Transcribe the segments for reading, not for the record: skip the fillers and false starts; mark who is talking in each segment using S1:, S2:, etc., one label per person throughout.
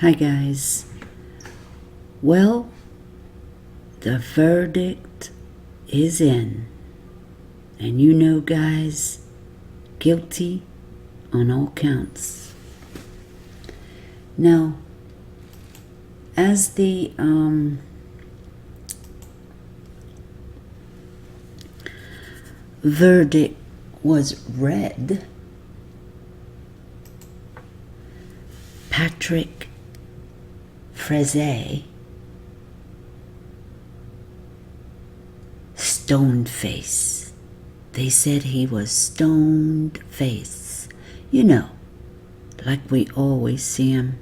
S1: Hi guys. Well, the verdict is in. And you know guys, guilty on all counts. Now, as the verdict was read, Patrick Frazee, stoned face. They said he was stoned face. You know, like we always see him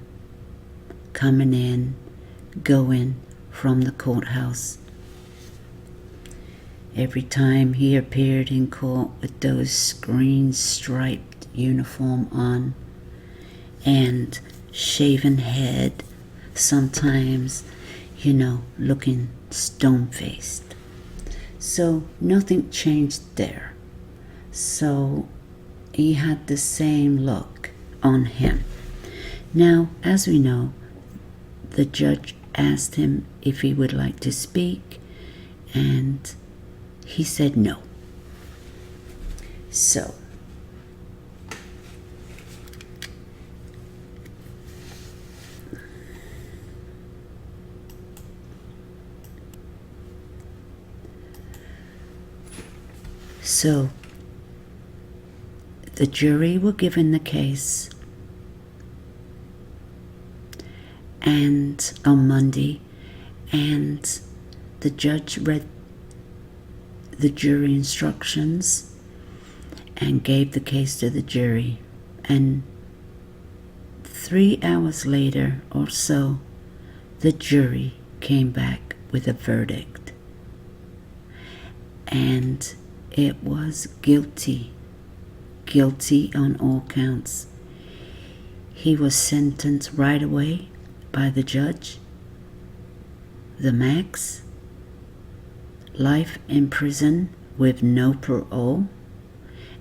S1: coming in, going from the courthouse. Every time he appeared in court with those green striped uniform on and shaven head, sometimes, looking stone-faced. So nothing changed there. So he had the same look on him. Now, as we know, the judge asked him if he would like to speak, and he said no. So the jury were given the case, and on Monday, and the judge read the jury instructions and gave the case to the jury. And 3 hours later or so, the jury came back with a verdict. And it was guilty. Guilty on all counts. He was sentenced right away by the judge. The max, life in prison with no parole,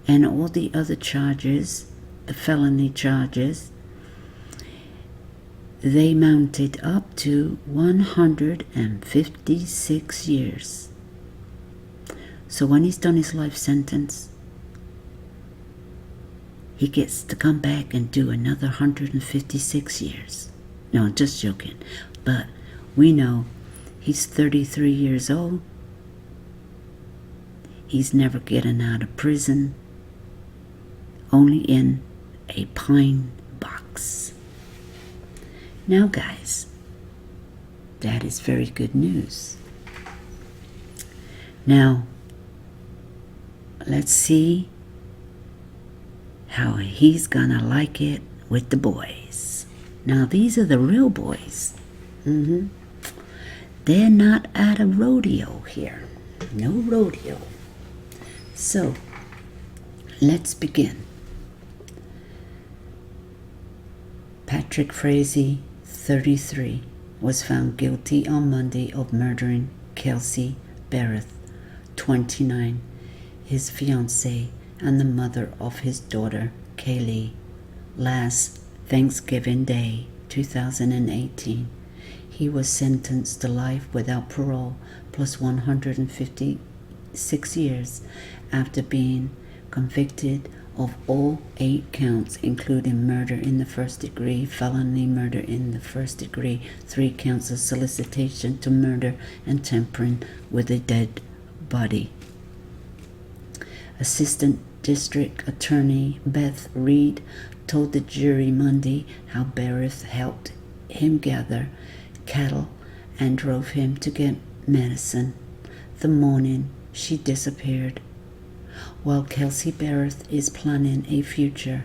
S1: and all the other charges, the felony charges, they mounted up to 156 years. So when he's done his life sentence, he gets to come back and do another 156 years. No, just joking. But we know he's 33 years old. He's never getting out of prison, only in a pine box. Now guys, that is very good news. Now, let's see how he's gonna like it with the boys. Now these are the real boys. They're not at a rodeo here. No rodeo. So, let's begin. Patrick Frazee, 33, was found guilty on Monday of murdering Kelsey Barrett, 29, his fiancée and the mother of his daughter, Kaylee, last Thanksgiving Day, 2018. He was sentenced to life without parole plus 156 years after being convicted of all 8 counts, including murder in the first degree, felony murder in the first degree, 3 counts of solicitation to murder, and tampering with a dead body. Assistant District Attorney Beth Reed told the jury Monday how Barrett helped him gather cattle and drove him to get medicine the morning she disappeared. While Kelsey Barrett is planning a future,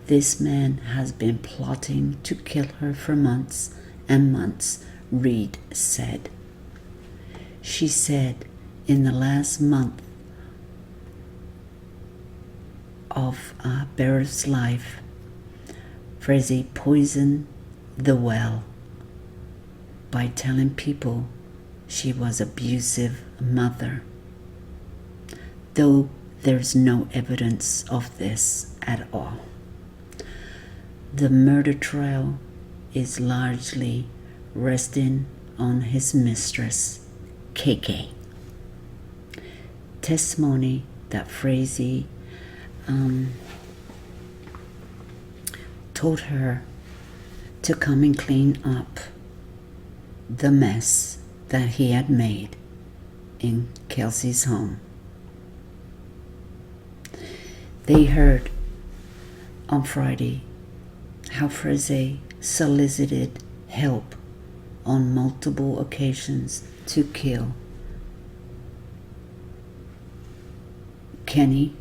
S1: this man has been plotting to kill her for months and months, Reed said. She said in the last month of Barrett's life, Frazee poisoned the well by telling people she was an abusive mother, though there's no evidence of this at all. The murder trial is largely resting on his mistress, KK. Testimony that Frazee told her to come and clean up the mess that he had made in Kelsey's home. They heard on Friday how Frazee solicited help on multiple occasions to kill Kenny,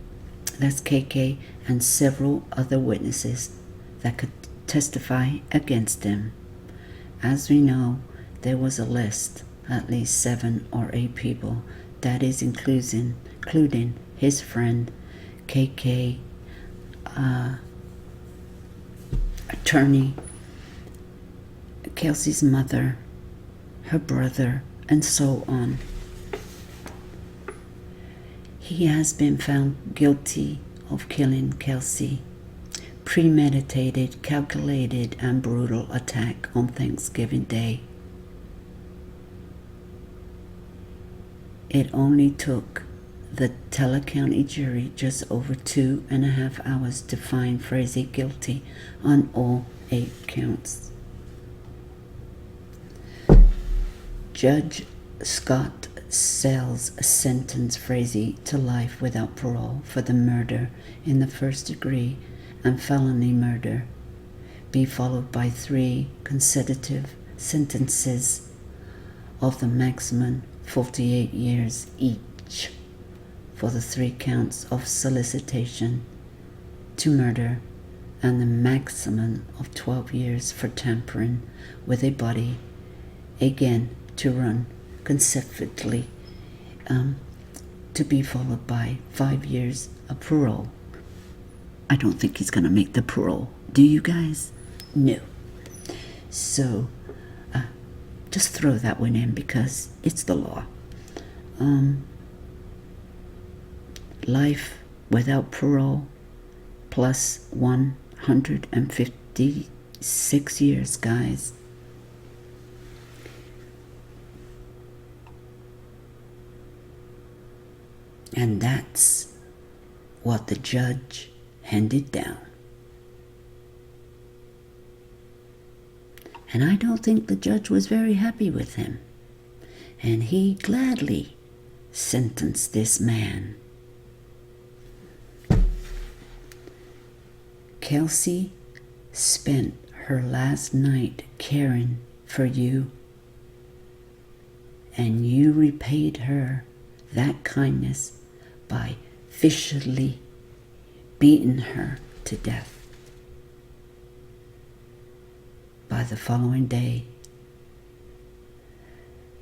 S1: that's KK, and several other witnesses that could testify against him. As we know, there was a list, at least 7 or 8 people, that is including his friend, KK, attorney, Kelsey's mother, her brother, and so on. He has been found guilty of killing Kelsey. Premeditated, calculated, and brutal attack on Thanksgiving Day. It only took the Teller County jury just over 2.5 hours to find Frazee guilty on all 8 counts. Judge Scott Sells sentenced Frazee to life without parole for the murder in the first degree and felony murder, be followed by 3 consecutive sentences of the maximum 48 years each for the 3 counts of solicitation to murder and the maximum of 12 years for tampering with a body, again to run consecutively, to be followed by 5 years of parole. I don't think he's going to make the parole. Do you guys? No. So, just throw that one in because it's the law. Life without parole plus 156 years, guys. And that's what the judge handed down. And I don't think the judge was very happy with him. And he gladly sentenced this man. Kelsey spent her last night caring for you, and you repaid her that kindness by viciously beating her to death. By the following day,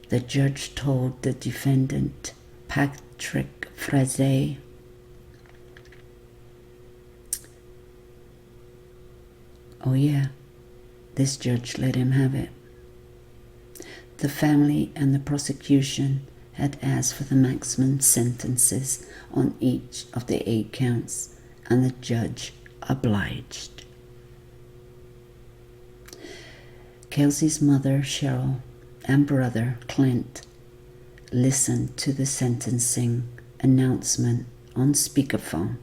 S1: the judge told the defendant, Patrick Frazee, oh yeah, this judge let him have it. The family and the prosecution had asked for the maximum sentences on each of the 8 counts, and the judge obliged. Kelsey's mother, Cheryl, and brother, Clint, listened to the sentencing announcement on speakerphone.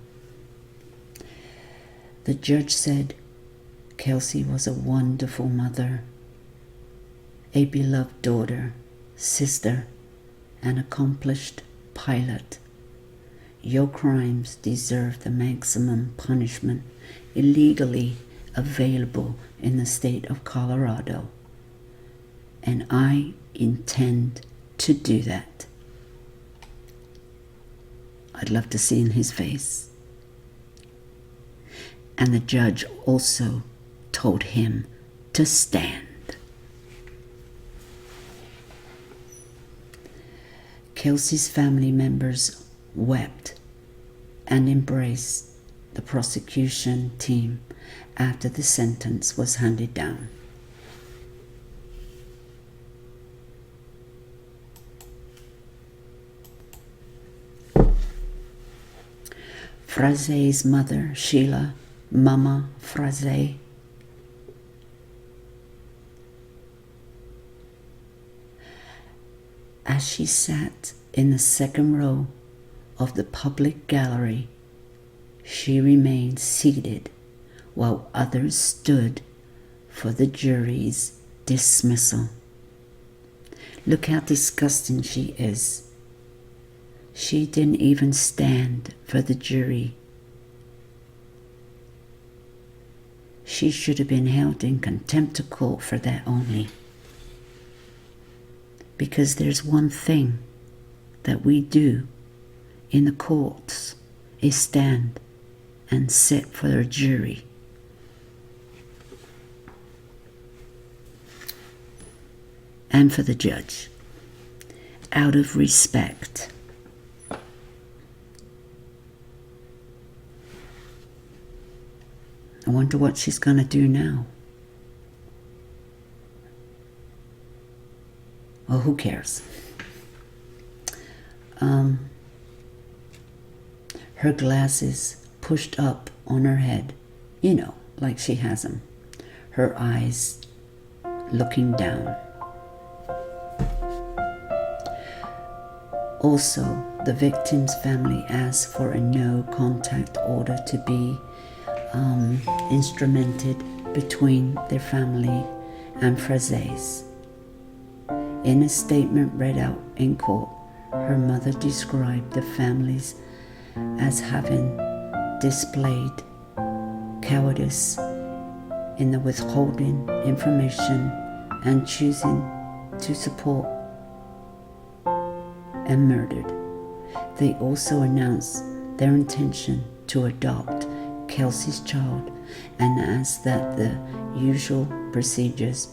S1: The judge said Kelsey was a wonderful mother, a beloved daughter, sister, an accomplished pilot. Your crimes deserve the maximum punishment illegally available in the state of Colorado, and I intend to do that. I'd love to see in his face. And the judge also told him to stand. Kelsey's family members wept and embraced the prosecution team after the sentence was handed down. Frazee's mother, Sheila, Mama Frazee, As she sat in the second row of the public gallery, she remained seated while others stood for the jury's dismissal. Look how disgusting she is. She didn't even stand for the jury. She should have been held in contempt of court for that only. Because there's one thing that we do in the courts is stand and sit for a jury. And for the judge, out of respect. I wonder what she's going to do now. Well, who cares? Her glasses pushed up on her head, you know, like she has them. Her eyes looking down. Also, the victim's family asked for a no-contact order to be instrumented between their family and Frazee's. In a statement read out in court, her mother described the families as having displayed cowardice in the withholding information and choosing to support and murdered. They also announced their intention to adopt Kelsey's child and asked that the usual procedures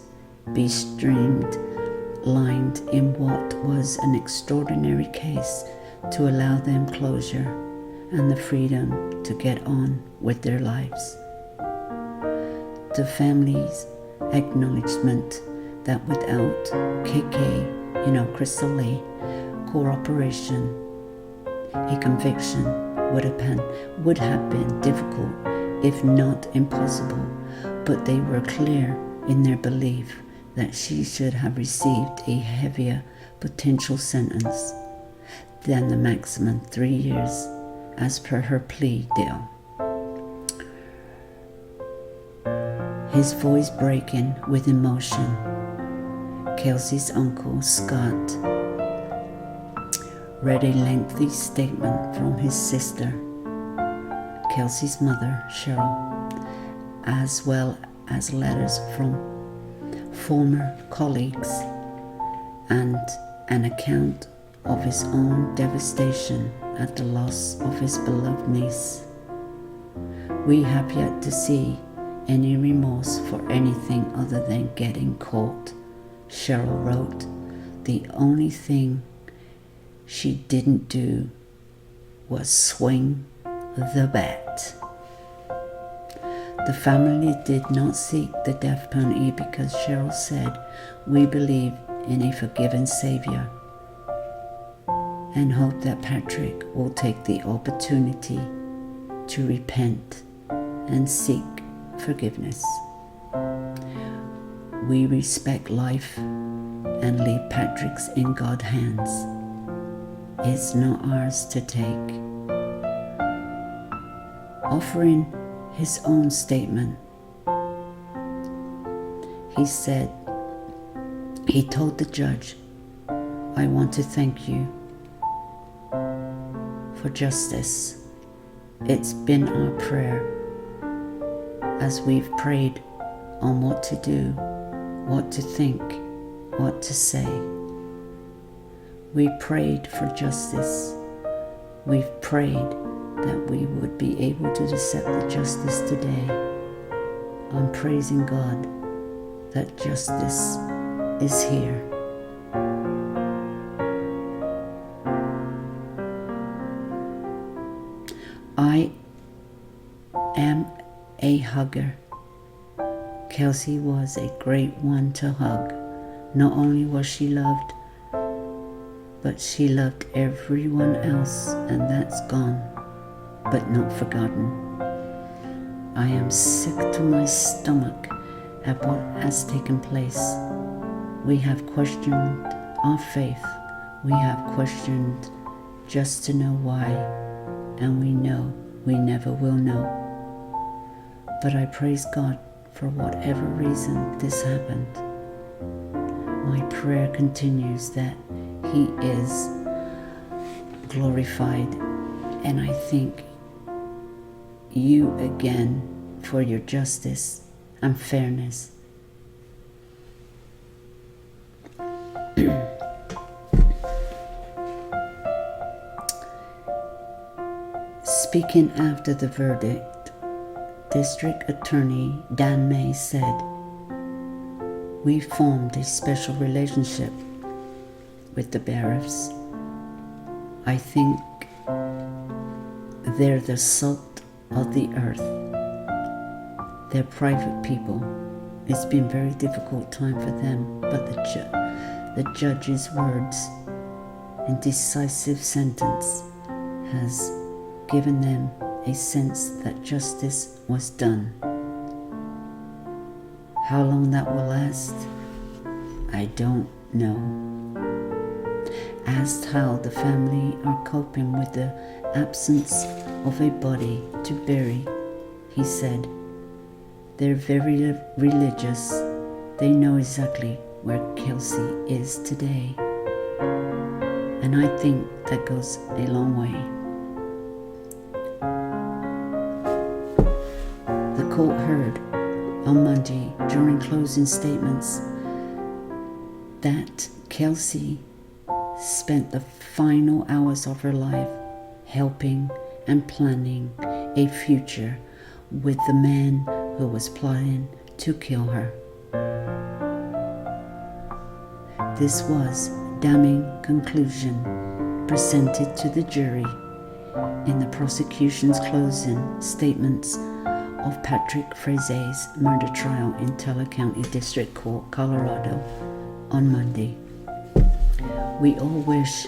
S1: be streamlined in what was an extraordinary case to allow them closure and the freedom to get on with their lives. The family's acknowledgement that without KK, Crystal Lee, cooperation, a conviction would have been difficult, if not impossible, but they were clear in their belief that she should have received a heavier potential sentence than the maximum 3 years as per her plea deal. His voice breaking with emotion, Kelsey's uncle, Scott, read a lengthy statement from his sister, Kelsey's mother, Cheryl, as well as letters from former colleagues and an account of his own devastation at the loss of his beloved niece. We have yet to see any remorse for anything other than getting caught, Cheryl wrote. The only thing she didn't do was swing the bat. The family did not seek the death penalty because Cheryl said, "We believe in a forgiving Savior and hope that Patrick will take the opportunity to repent and seek forgiveness. We respect life and leave Patrick's in God's hands. It's not ours to take." Offering his own statement, he said, he told the judge, "I want to thank you for justice. It's been our prayer as we've prayed on what to do, what to think, what to say. We prayed for justice. We've prayed that we would be able to accept the justice today. I'm praising God that justice is here." I am a hugger. Kelsey was a great one to hug. Not only was she loved, but she loved everyone else, and that's gone, but not forgotten. I am sick to my stomach at what has taken place. We have questioned our faith We have questioned just to know why, and we know we never will know. But I praise God for whatever reason this happened. My prayer continues that He is glorified, and I thank you again for your justice and fairness. Speaking after the verdict, District Attorney Dan May said, "We formed a special relationship with the Barreffs. I think they're the salt of the earth. They're private people. It's been a very difficult time for them, but the judge's words and decisive sentence has given them a sense that justice was done. How long that will last, I don't know." Asked how the family are coping with the absence of a body to bury, he said, "They're very religious. They know exactly where Kelsey is today. And I think that goes a long way." The court heard on Monday during closing statements that Kelsey spent the final hours of her life helping and planning a future with the man who was plotting to kill her. This was damning conclusion presented to the jury in the prosecution's closing statements of Patrick Frazee's murder trial in Teller County District Court, Colorado, on Monday. "We all wish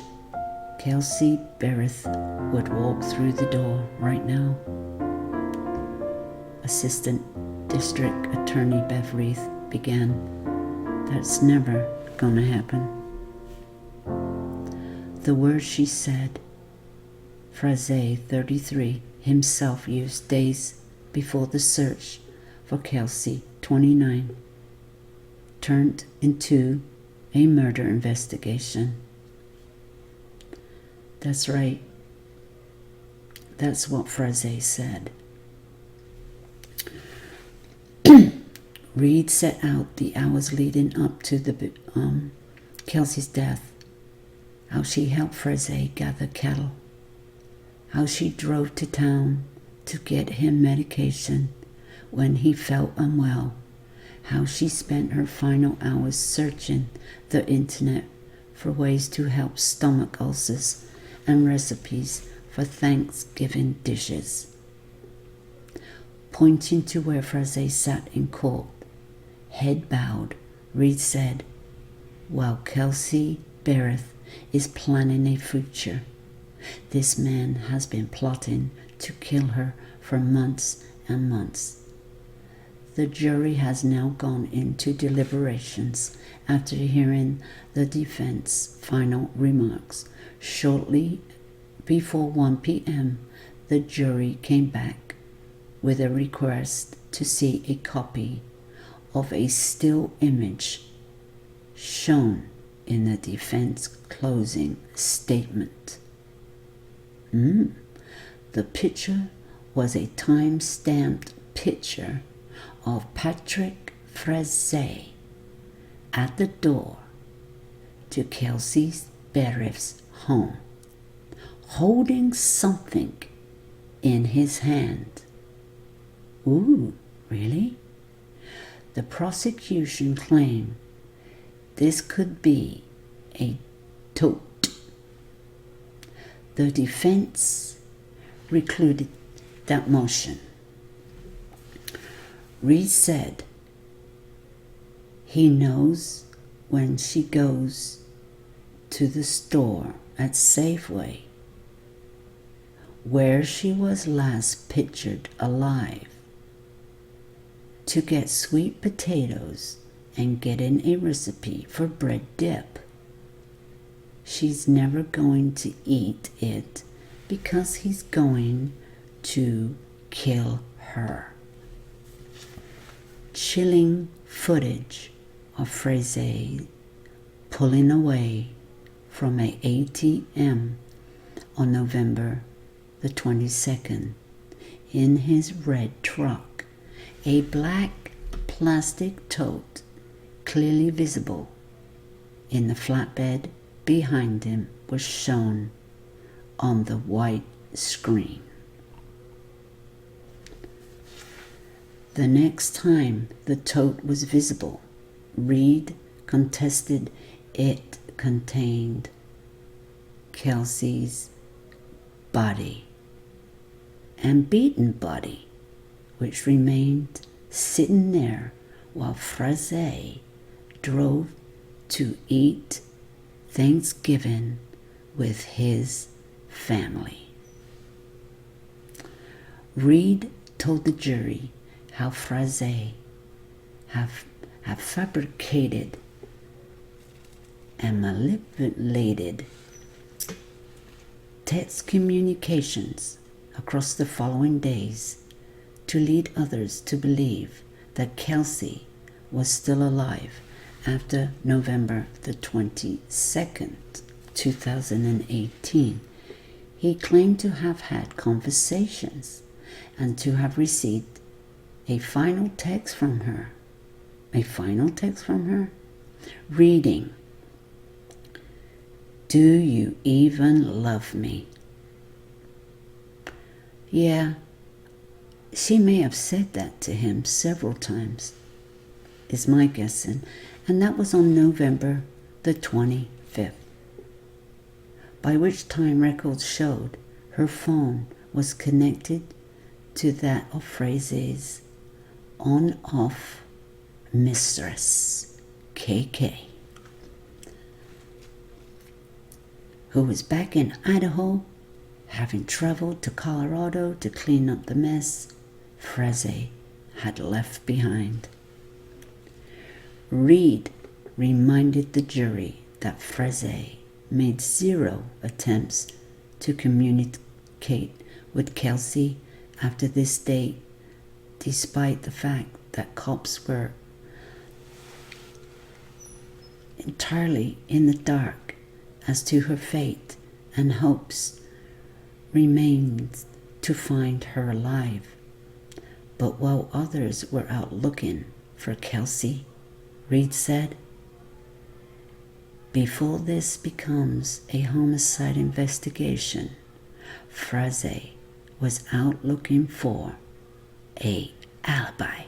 S1: Kelsey Barrett would walk through the door right now," Assistant District Attorney Bev Reith began. "That's never gonna happen." The words she said, Frazee, 33, himself used days before the search for Kelsey, 29, turned into a murder investigation. That's right. That's what Frazee said. Reed set out the hours leading up to the Kelsey's death, how she helped Frazee gather cattle, how she drove to town to get him medication when he felt unwell, how she spent her final hours searching the internet for ways to help stomach ulcers and recipes for Thanksgiving dishes. Pointing to where Frazee sat in court, head bowed, Reed said, "While Kelsey Barrett is planning a future, this man has been plotting to kill her for months and months." The jury has now gone into deliberations after hearing the defense's final remarks. Shortly before 1 p.m., the jury came back with a request to see a copy of a still image shown in the defense closing statement. The picture was a time-stamped picture of Patrick Frazee at the door to Kelsey Barrett's home, holding something in his hand. Ooh, really? The prosecution claimed this could be a tote. The defense recluded that motion. Reed said he knows when she goes to the store at Safeway, where she was last pictured alive, to get sweet potatoes and get in a recipe for bread dip. she's never going to eat it because he's going to kill her. Chilling footage of Frazee pulling away from a ATM on November the 22nd in his red truck, a black plastic tote clearly visible in the flatbed behind him was shown on the white screen. The next time the tote was visible, Reed contested it contained Kelsey's body and beaten body, which remained sitting there while Frazee drove to eat Thanksgiving with his family. Reed told the jury how Frazee have fabricated and manipulated text communications across the following days to lead others to believe that Kelsey was still alive after November the 22nd, 2018. He claimed to have had conversations and to have received a final text from her. Reading, "Do you even love me?" Yeah, she may have said that to him several times, is my guessing, and that was on November the 25th, by which time records showed her phone was connected to that of Frazee's on-off mistress, KK, who was back in Idaho, having traveled to Colorado to clean up the mess Frazee had left behind. Reed reminded the jury that Frazee made 0 attempts to communicate with Kelsey after this date, despite the fact that cops were entirely in the dark as to her fate, and hopes remained to find her alive. But while others were out looking for Kelsey, Reed said, "Before this becomes a homicide investigation, Frazee was out looking for an alibi,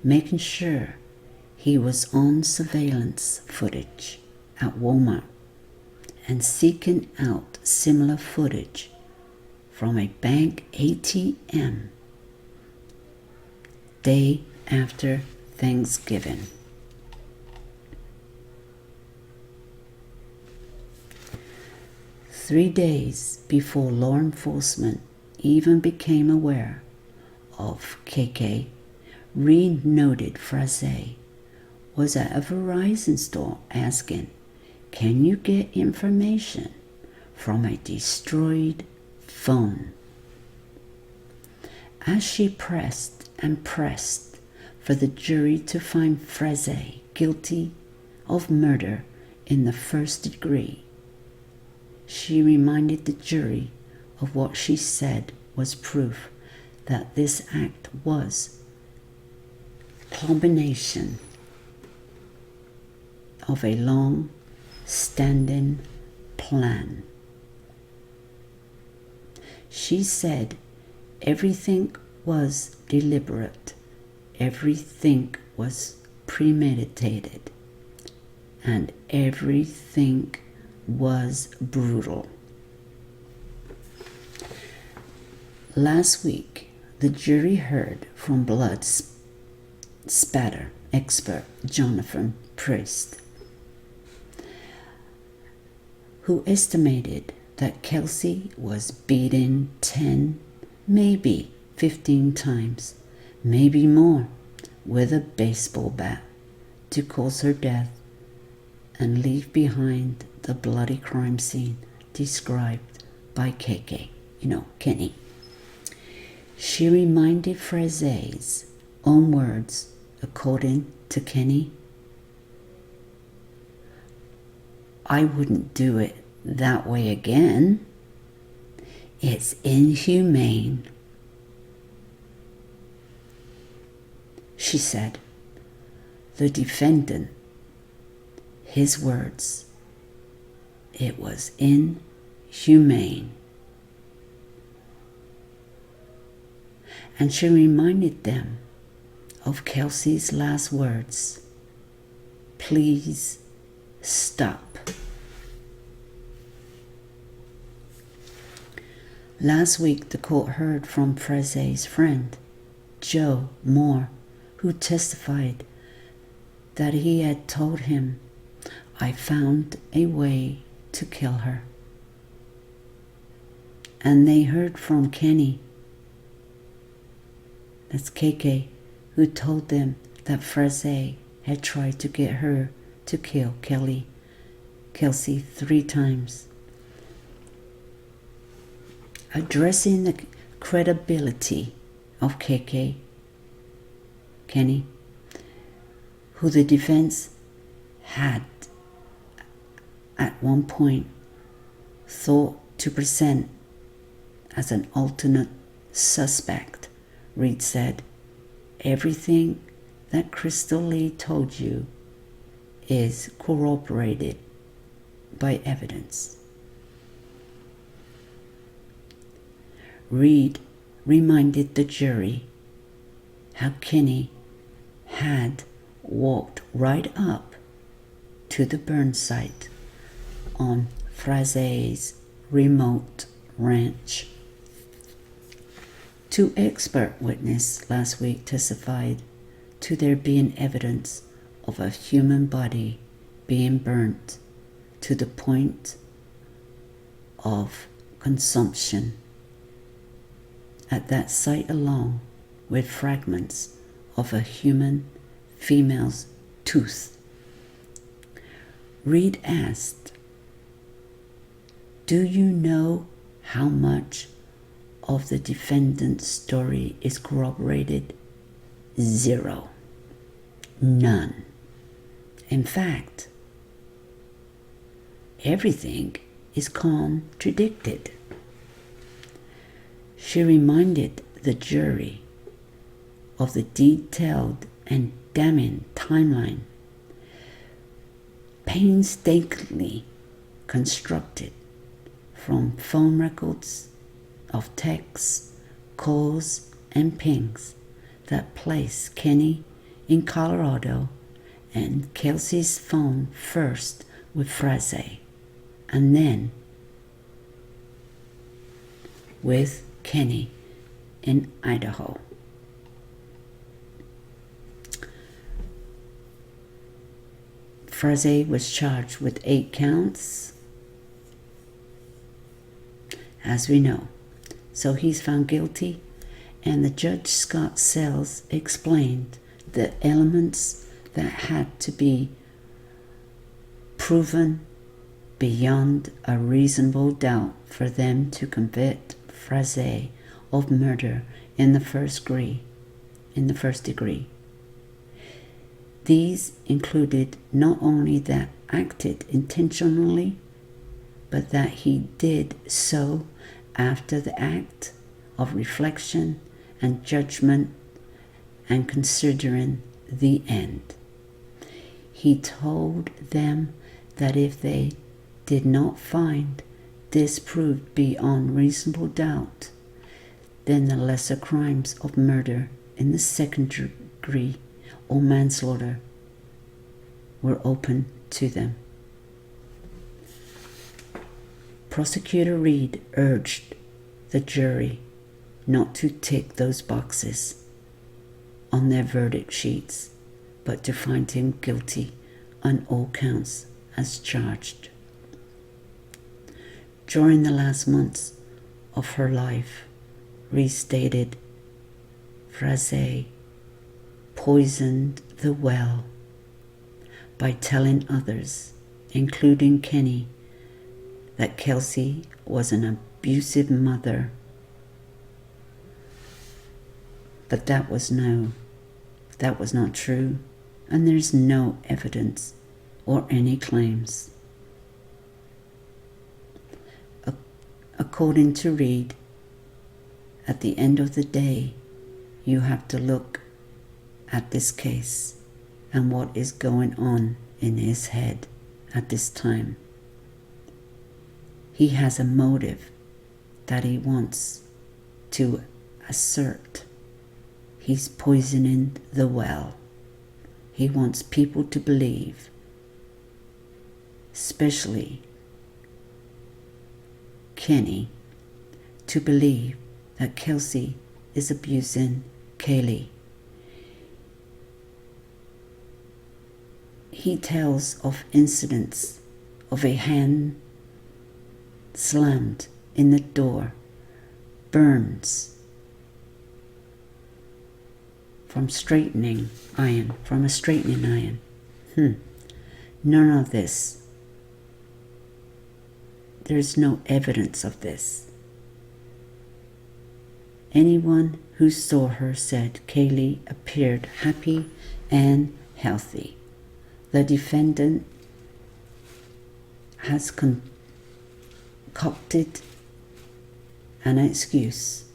S1: making sure he was on surveillance footage at Walmart and seeking out similar footage from a bank ATM day after Thanksgiving." Three days before law enforcement even became aware of KK, Reed noted Frazee was at a Verizon store asking, "Can you get information from a destroyed phone?" As she pressed and pressed for the jury to find Frazee guilty of murder in the first degree, she reminded the jury of what she said was proof that this act was a combination of a long-standing plan. She said everything was deliberate, everything was premeditated, and everything was brutal. Last week, the jury heard from blood spatter expert Jonathan Priest, who estimated that Kelsey was beaten 10, maybe 15 times, maybe more, with a baseball bat to cause her death, and leave behind the bloody crime scene described by KK, Kenny. She reminded Frazee's own words, according to Kenny, "I wouldn't do it that way again. It's inhumane." She said, the defendant, his words, "It was inhumane." And she reminded them of Kelsey's last words, "Please stop." Last week, the court heard from Frazee's friend, Joe Moore, who testified that he had told him, "I found a way to kill her." And they heard from Kenny, that's KK, who told them that Frazee had tried to get her to kill Kelsey 3 times. Addressing the credibility of Kenny, who the defense had at one point thought to present as an alternate suspect, Reed said, "Everything that Crystal Lee told you is corroborated by evidence." Reed reminded the jury how Kenny had walked right up to the burn site on Frazee's remote ranch. 2 expert witnesses last week testified to there being evidence of a human body being burnt to the point of consumption at that site, along with fragments of a human female's tooth. Reed asked, "Do you know how much of the defendant's story is corroborated?" 0. None. In fact, everything is contradicted. She reminded the jury of the detailed and damning timeline, painstakingly constructed from phone records of texts, calls, and pings that placed Kenny in Colorado and Kelsey's phone first with Frazee and then with Kenny in Idaho. Frazee was charged with 8 counts, as we know. So he's found guilty, and the judge, Scott Sells, explained the elements that had to be proven beyond a reasonable doubt for them to convict Frazee of murder in the first degree. These included not only that acted intentionally, but that he did so after the act of reflection and judgment and considering the end. He told them that if they did not find this proved beyond reasonable doubt, then the lesser crimes of murder in the second degree or manslaughter were open to them. Prosecutor Reed urged the jury not to tick those boxes on their verdict sheets, but to find him guilty on all counts as charged. During the last months of her life, Reed stated, Frazee poisoned the well by telling others including Kenny, that Kelsey was an abusive mother. But that was not true, and there's no evidence or any claims. According to Reed, at the end of the day, you have to look at this case and what is going on in his head at this time. He has a motive that he wants to assert. He's poisoning the well. He wants people to believe, especially Kenny, to believe that Kelsey is abusing Kaylee. He tells of incidents of a hand slammed in the door, burns from a straightening iron. None of this. There's no evidence of this. Anyone who saw her said Kaylee appeared happy and healthy. The defendant has concocted an excuse.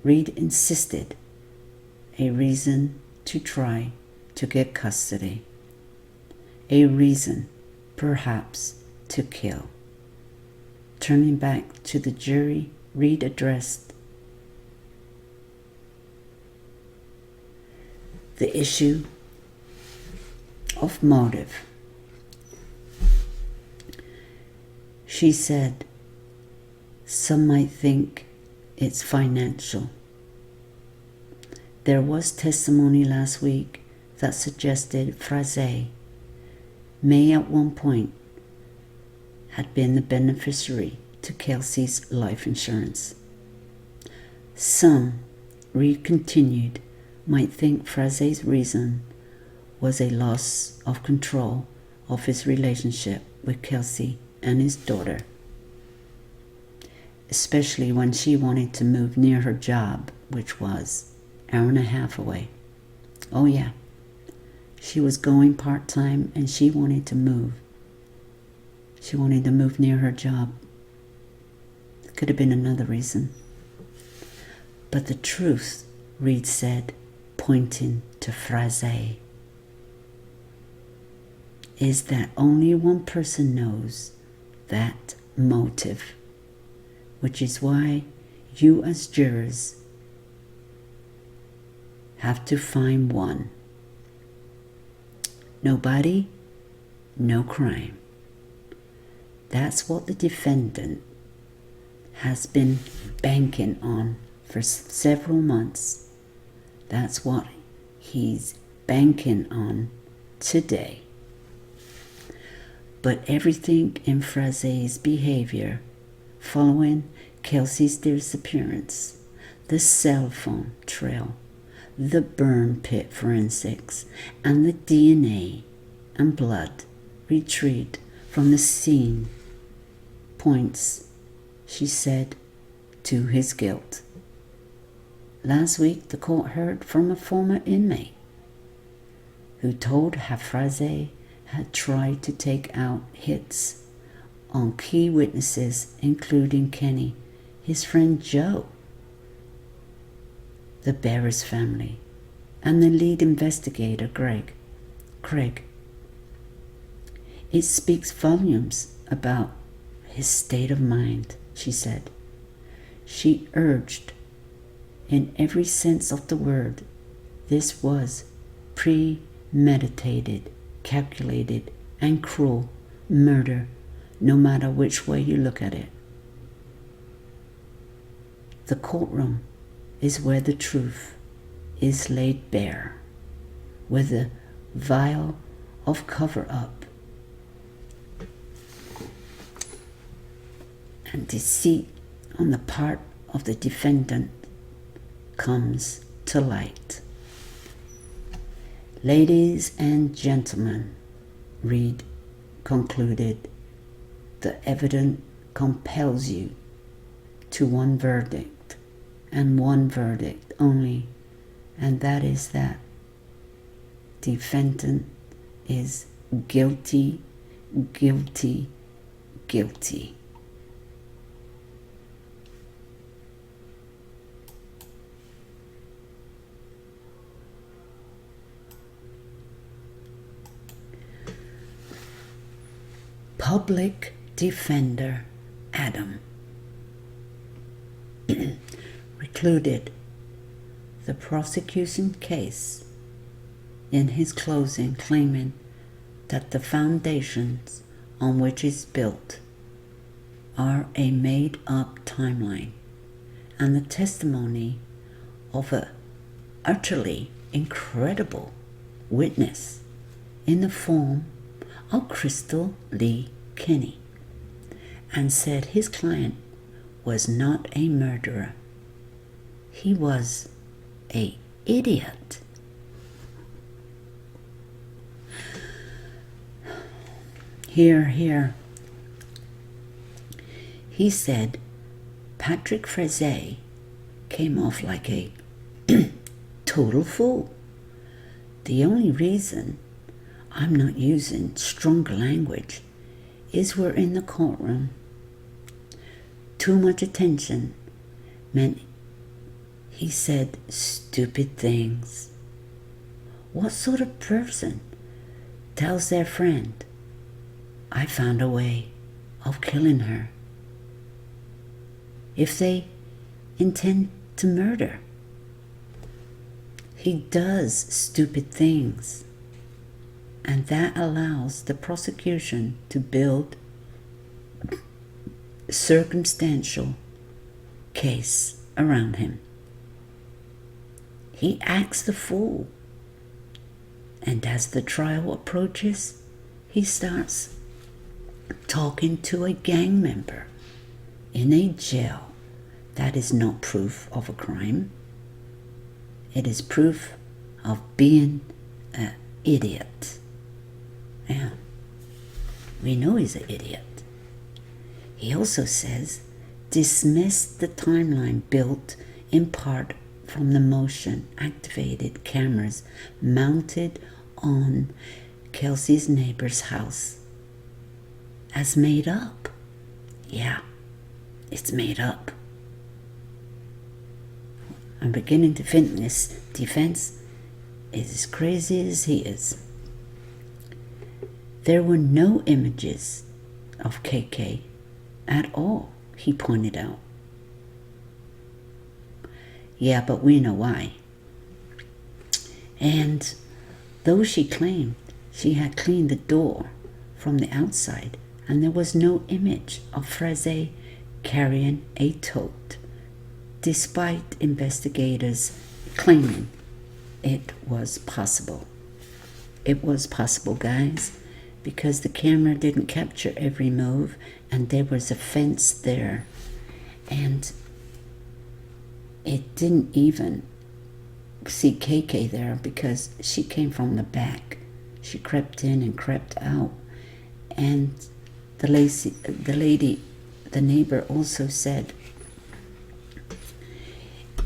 S1: Reed insisted a reason to try to get custody. A reason, perhaps, to kill. Turning back to the jury, Reed addressed the issue of motive. She said, some might think it's financial. There was testimony last week that suggested Frazee may at one point had been the beneficiary to Kelsey's life insurance. Some, Reed continued, might think Frazee's reason was a loss of control of his relationship with Kelsey and his daughter, especially when she wanted to move near her job, which was an hour and a half away. Oh yeah, she was going part-time and she wanted to move. She wanted to move near her job. Could have been another reason. But the truth, Reed said, pointing to Frazee, is that only one person knows that motive, which is why you as jurors have to find one. Nobody, no crime. That's what the defendant has been banking on for several months. That's what he's banking on today. But everything in Frazee's behavior following Kelsey's disappearance, the cell phone trail, the burn pit forensics, and the DNA and blood retrieved from the scene points, she said, to his guilt. Last week, the court heard from a former inmate who told how Frazee had tried to take out hits on key witnesses, including Kenny, his friend Joe, the Barris family, and the lead investigator, Craig. It speaks volumes about his state of mind, she said. She urged, in every sense of the word, this was premeditated, calculated, and cruel murder, no matter which way you look at it. The courtroom is where the truth is laid bare, where the vial of cover-up and deceit on the part of the defendant comes to light. Ladies and gentlemen, Reed concluded, the evidence compels you to one verdict, and one verdict only, and that is that defendant is guilty, guilty, guilty. Public Defender Adam recluded the prosecution case in his closing, claiming that the foundations on which it's built are a made-up timeline and the testimony of a utterly incredible witness in the form of Crystal Lee Kinney, and said his client was not a murderer. He was an idiot. Here. He said Patrick Frazee came off like a total fool. The only reason I'm not using stronger language is we're in the courtroom. Too much attention meant he said stupid things. What sort of person tells their friend, I found a way of killing her, if they intend to murder? He does stupid things, and that allows the prosecution to build circumstantial case around him. He acts the fool, and as the trial approaches, he starts talking to a gang member in a jail. That is not proof of a crime. It is proof of being an idiot. Yeah, we know he's an idiot. He also says, dismiss the timeline built in part from the motion-activated cameras mounted on Kelsey's neighbor's house as made up. Yeah, it's made up. I'm beginning to think this defense is as crazy as he is. There were no images of KK at all, he pointed out. Yeah, but we know why. And though she claimed she had cleaned the door from the outside and there was no image of Frazee carrying a tote, despite investigators claiming it was possible. It was possible, guys, because the camera didn't capture every move and there was a fence there, and it didn't even see KK there because she came from the back. She crept in and crept out, and the neighbor also said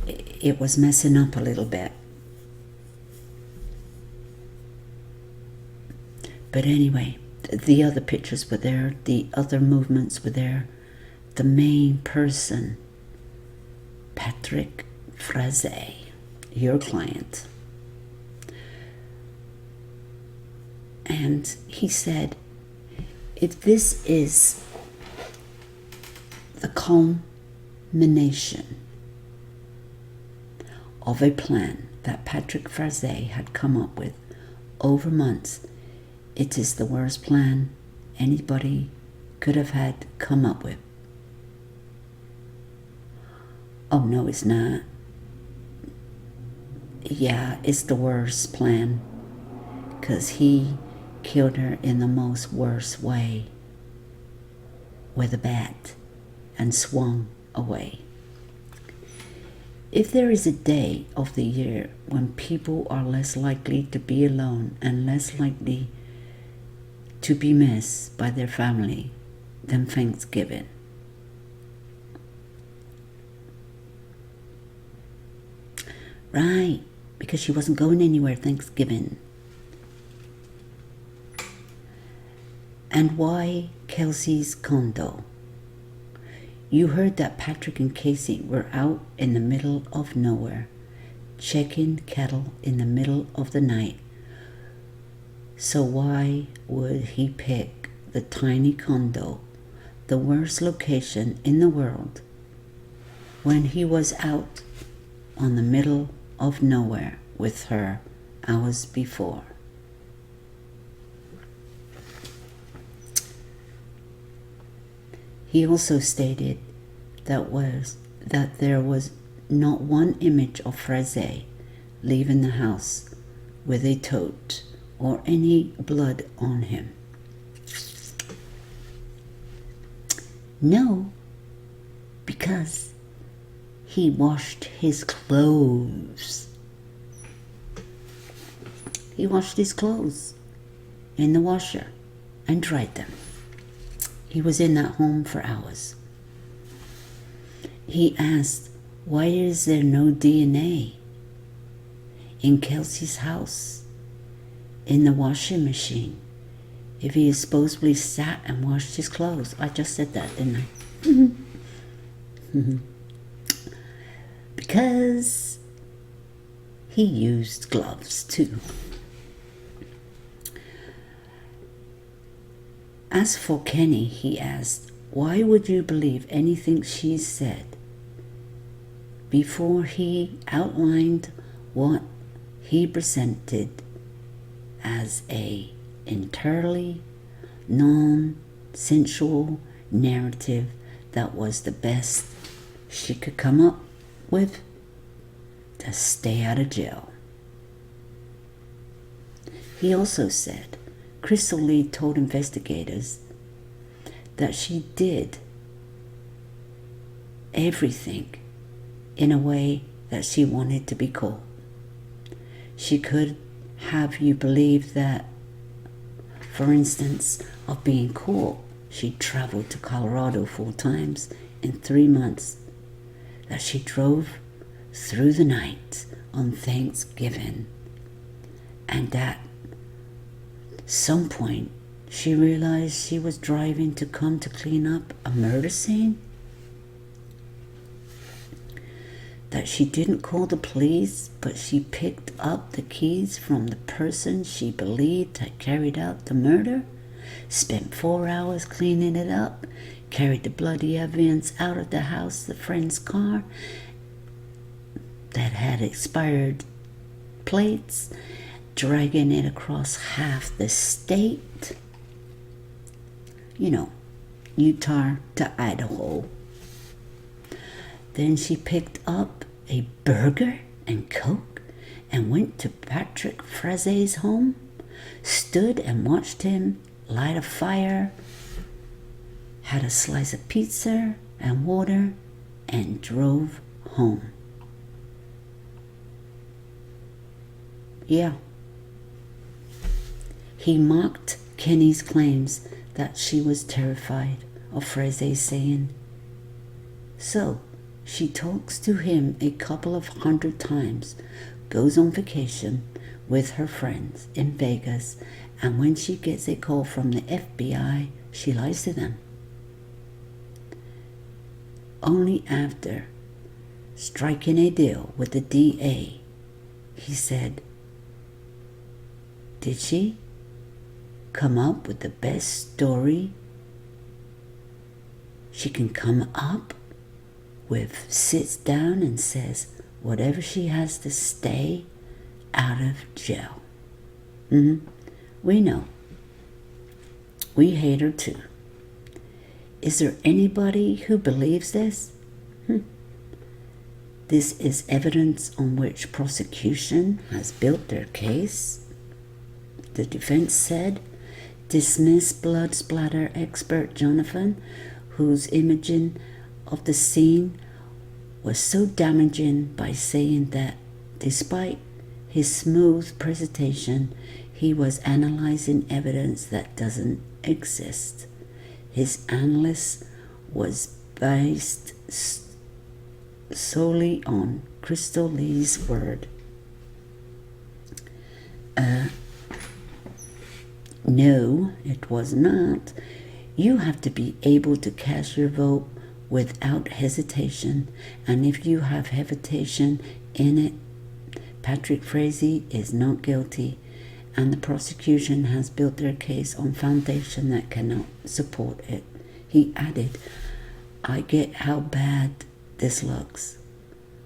S1: it was messing up a little bit. But anyway, the other pictures were there, the other movements were there. The main person, Patrick Frazee, your client. And he said, if this is the culmination of a plan that Patrick Frazee had come up with over months, it is the worst plan anybody could have had come up with. Oh, no, it's not. Yeah, it's the worst plan, because he killed her in the most worst way, with a bat, and swung away. If there is a day of the year when people are less likely to be alone and less likely to be missed by their family than Thanksgiving. Right, because she wasn't going anywhere Thanksgiving. And why Kelsey's condo? You heard that Patrick and Casey were out in the middle of nowhere, checking cattle in the middle of the night. So why would he pick the tiny condo, the worst location in the world, when he was out on the middle of nowhere with her hours before? He also stated that there was not one image of Frazee leaving the house with a tote or any blood on him. No, because he washed his clothes. He washed his clothes in the washer and dried them. He was in that home for hours. He asked, why is there no DNA in Kelsey's house in the washing machine if he has supposedly sat and washed his clothes? I just said that, didn't I? Because he used gloves too. As for Kenny, he asked, why would you believe anything she said? Before he outlined what he presented as a entirely non-sensual narrative that was the best she could come up with to stay out of jail. He also said Crystal Lee told investigators that she did everything in a way that she wanted to be caught. She could have you believe that, for instance, of being caught, she traveled to Colorado 4 times in 3 months, that she drove through the night on Thanksgiving, and that some point she realized she was driving to come to clean up a murder scene, that she didn't call the police, but she picked up the keys from the person she believed had carried out the murder, spent 4 hours cleaning it up, carried the bloody evidence out of the house, the friend's car that had expired plates, dragging it across half the state, Utah to Idaho. Then she picked up a burger and Coke and went to Patrick Frazee's home, stood and watched him light a fire, had a slice of pizza and water, and drove home. Yeah. He mocked Kenny's claims that she was terrified of Frazee saying, so she talks to him a couple of 100 times, goes on vacation with her friends in Vegas, and when she gets a call from the FBI, she lies to them. Only after striking a deal with the DA, he said, did she come up with the best story she can come up with, sits down and says whatever she has to stay out of jail? We know. We hate her too. Is there anybody who believes this? This is evidence on which prosecution has built their case. The defense said, dismiss blood splatter expert Jonathan, whose imaging of the scene was so damaging, by saying that despite his smooth presentation, He was analyzing evidence that doesn't exist. His analysis was based solely on Crystal Lee's word. No, it was not. You have to be able to cast your vote without hesitation, and if you have hesitation in it, Patrick Frazee is not guilty, and the prosecution has built their case on foundation that cannot support it. He added, I get how bad this looks,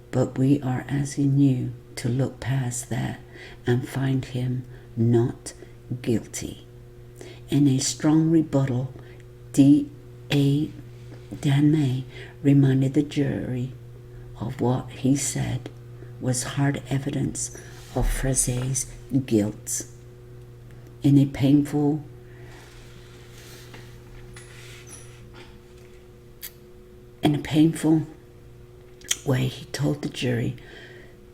S1: but we are asking you to look past that and find him not guilty. In a strong rebuttal, D.A. Dan May reminded the jury of what he said was hard evidence of Frazee's guilt. In a painful way, he told the jury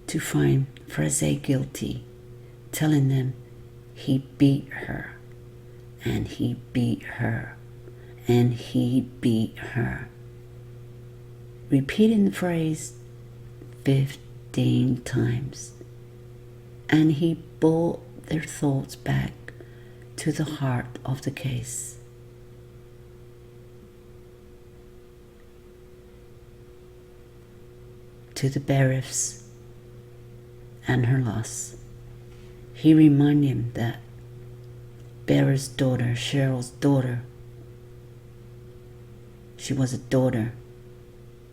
S1: to find Frazee guilty, telling them he beat her, and he beat her, and he beat her, repeating the phrase 15 times. And he brought their thoughts back to the heart of the case. To the Barriffs and her loss. He reminded him that Barrett's daughter, Cheryl's daughter, she was a daughter,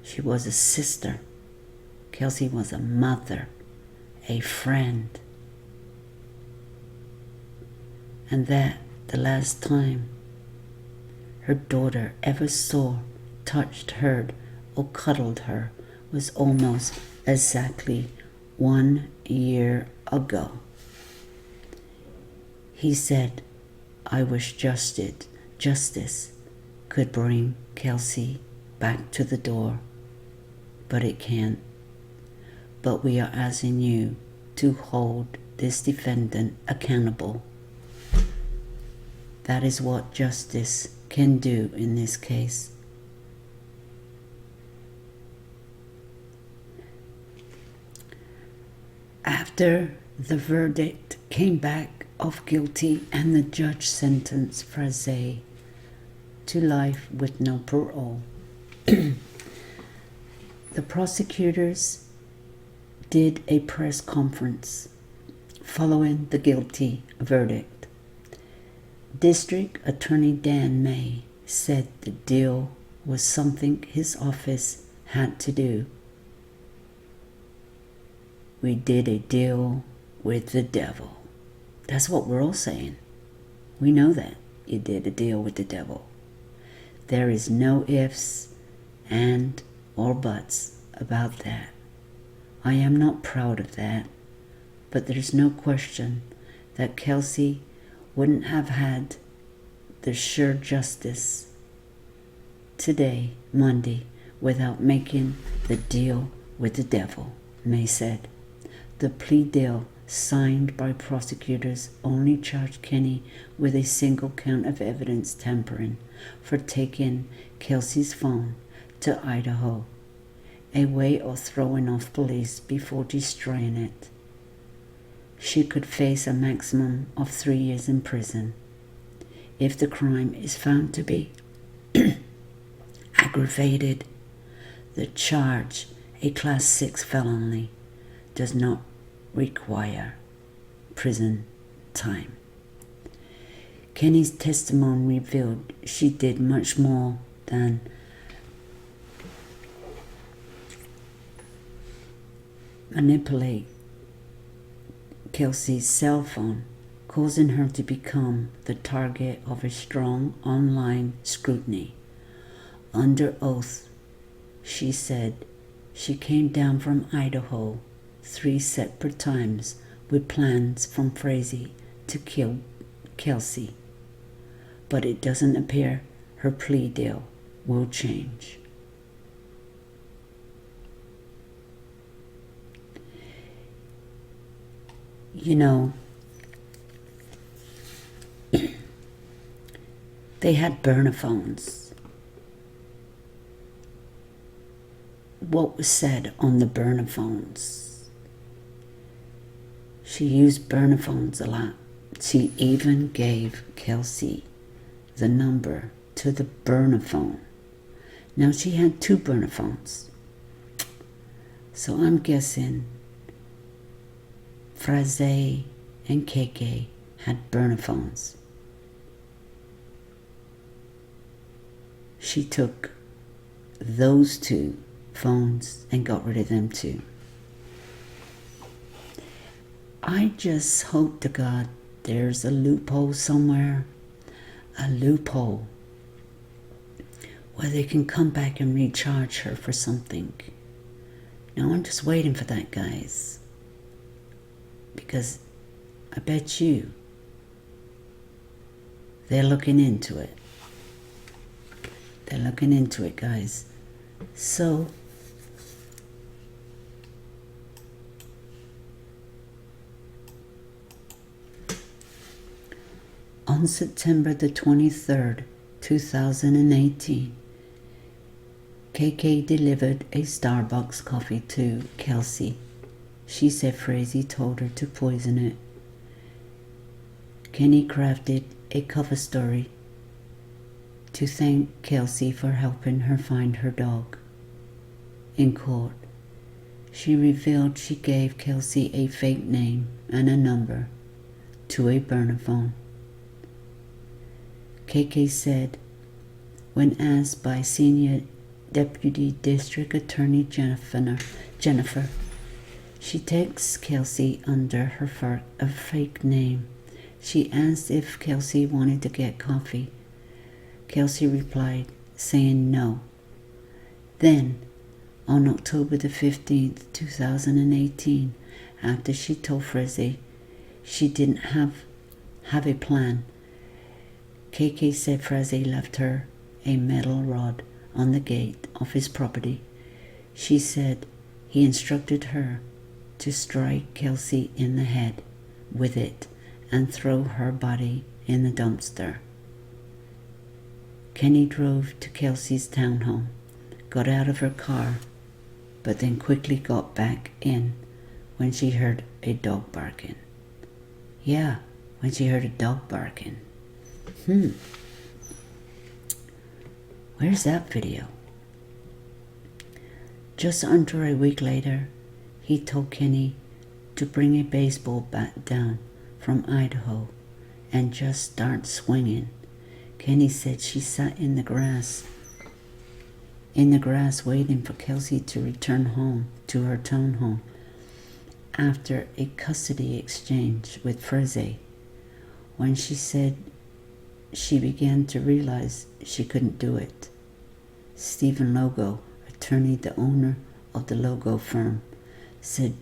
S1: she was a sister. Kelsey was a mother, a friend. And that the last time her daughter ever saw, touched, heard, or cuddled her was almost exactly 1 year ago. He said, I wish justice could bring Kelsey back to the door, but it can't. But we are asking you to hold this defendant accountable. That is what justice can do in this case. After the verdict came back of guilty and the judge sentenced Frazee to life with no parole, the prosecutors did a press conference following the guilty verdict. District Attorney Dan May said the deal was something his office had to do. We did a deal with the devil. That's what we're all saying. We know that you did a deal with the devil. There is no ifs and or buts about that. I am not proud of that, but there's no question that Kelsey wouldn't have had the sure justice today, Monday, without making the deal with the devil, May said. The plea deal signed by prosecutors only charged Kenny with a single count of evidence tampering for taking Kelsey's phone to Idaho, a way of throwing off police before destroying it. She could face a maximum of 3 years in prison. If the crime is found to be aggravated, the charge, a Class 6 felony, does not require prison time. Kenny's testimony revealed she did much more than manipulate Kelsey's cell phone, causing her to become the target of a strong online scrutiny. Under oath, she said she came down from Idaho 3 separate times with plans from Frazee to kill Kelsey, but it doesn't appear her plea deal will change. You know, They had burner phones. What was said on the burner phones? She used burner phones a lot. She even gave Kelsey the number to the burner phone. Now she had 2 burner phones. So I'm guessing Frazee and KK had burner phones. She took those 2 phones and got rid of them too. I just hope to God there's a loophole somewhere, a loophole where they can come back and recharge her for something. Now I'm just waiting for that, guys, because I bet you they're looking into it. They're looking into it, guys. So on September the 23rd, 2018, KK delivered a Starbucks coffee to Kelsey. She said Frazee told her to poison it. Kenny crafted a cover story to thank Kelsey for helping her find her dog. In court, she revealed she gave Kelsey a fake name and a number to a burner phone. KK said, when asked by Senior Deputy District Attorney Jennifer, she texts Kelsey under her fake name. She asked if Kelsey wanted to get coffee. Kelsey replied, saying no. Then, on October the 15th, 2018, after she told Frazee she didn't have a plan, KK said Frazee left her a metal rod on the gate of his property. She said he instructed her to strike Kelsey in the head with it and throw her body in the dumpster. Kenny drove to Kelsey's townhome, got out of her car, but then quickly got back in when she heard a dog barking. Yeah, when she heard a dog barking. Where's that video? Just under a week later, he told Kenny to bring a baseball bat down from Idaho and just start swinging. Kenny said she sat in the grass waiting for Kelsey to return home to her townhome after a custody exchange with Frazee. When she said she began to realize she couldn't do it, Stephen Logo, attorney, the owner of the Logo firm, said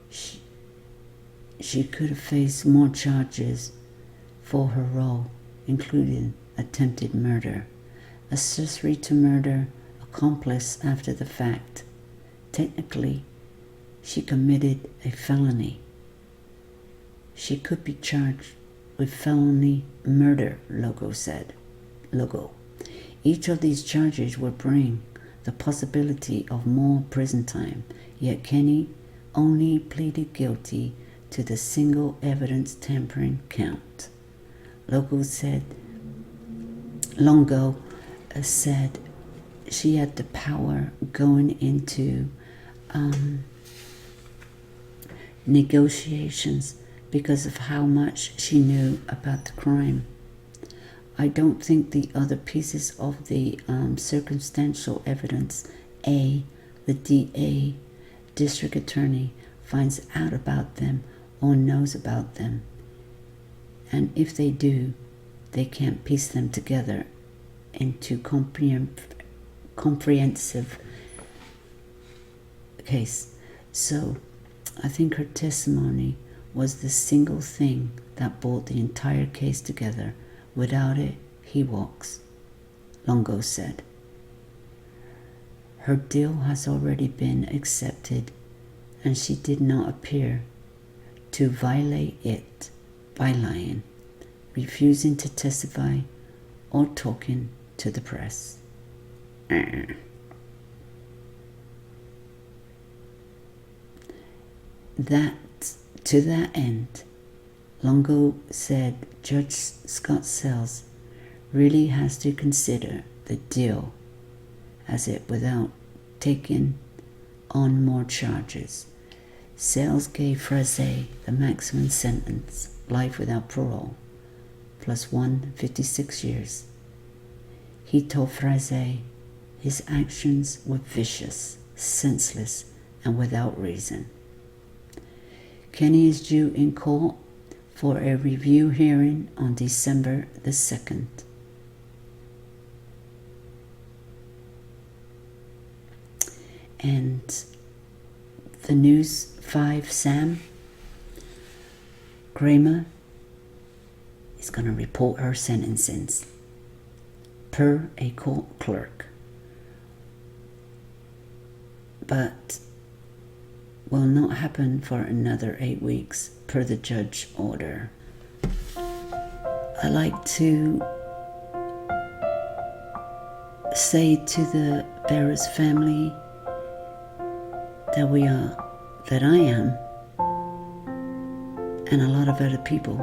S1: she could have faced more charges for her role, including attempted murder, accessory to murder, accomplice after the fact. Technically, she committed a felony. She could be charged with felony murder, Logo said. Each of these charges would bring the possibility of more prison time, yet Kenny only pleaded guilty to the single evidence tampering count. Longo said she had the power going into negotiations because of how much she knew about the crime. I don't think the other pieces of the circumstantial evidence, the DA, district attorney, finds out about them or knows about them. And if they do, they can't piece them together into comprehensive case. So I think her testimony was the single thing that brought the entire case together. Without it, he walks, Longo said. Her deal has already been accepted, and she did not appear to violate it by lying, refusing to testify, or talking to the press. To that end, Longo said Judge Scott Sells really has to consider the deal as it without taking on more charges. Sells gave Frazee the maximum sentence, life without parole, plus 156 years. He told Frazee his actions were vicious, senseless, and without reason. Kenny is due in court for a review hearing on December the 2nd. And the News 5 Sam Kramer is going to report her sentences per a court clerk, but will not happen for another 8 weeks per the judge order. I like to say to the Barris family that I am, and a lot of other people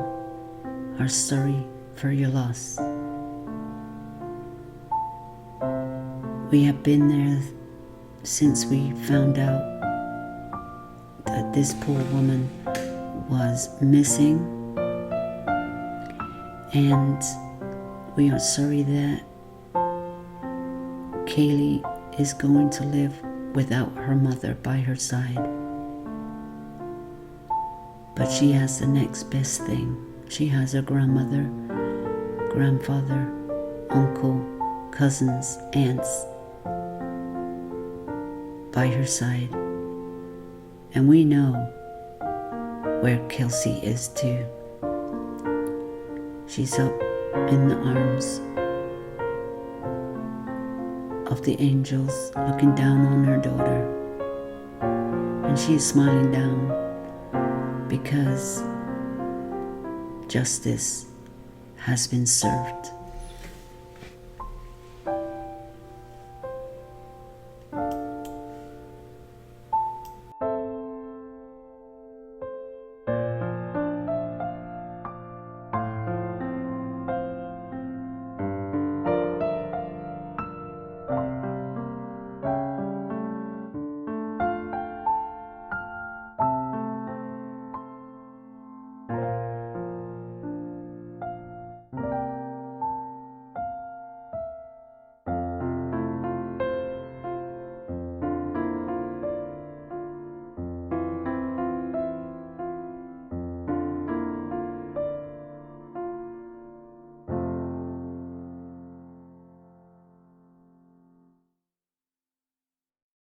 S1: are sorry for your loss. We have been there since we found out that this poor woman was missing, and we are sorry that Kaylee is going to live without her mother by her side. But she has the next best thing. She has her grandmother, grandfather, uncle, cousins, aunts by her side. And we know where Kelsey is too. She's up in the arms of the angels, looking down on her daughter. And she is smiling down because justice has been served.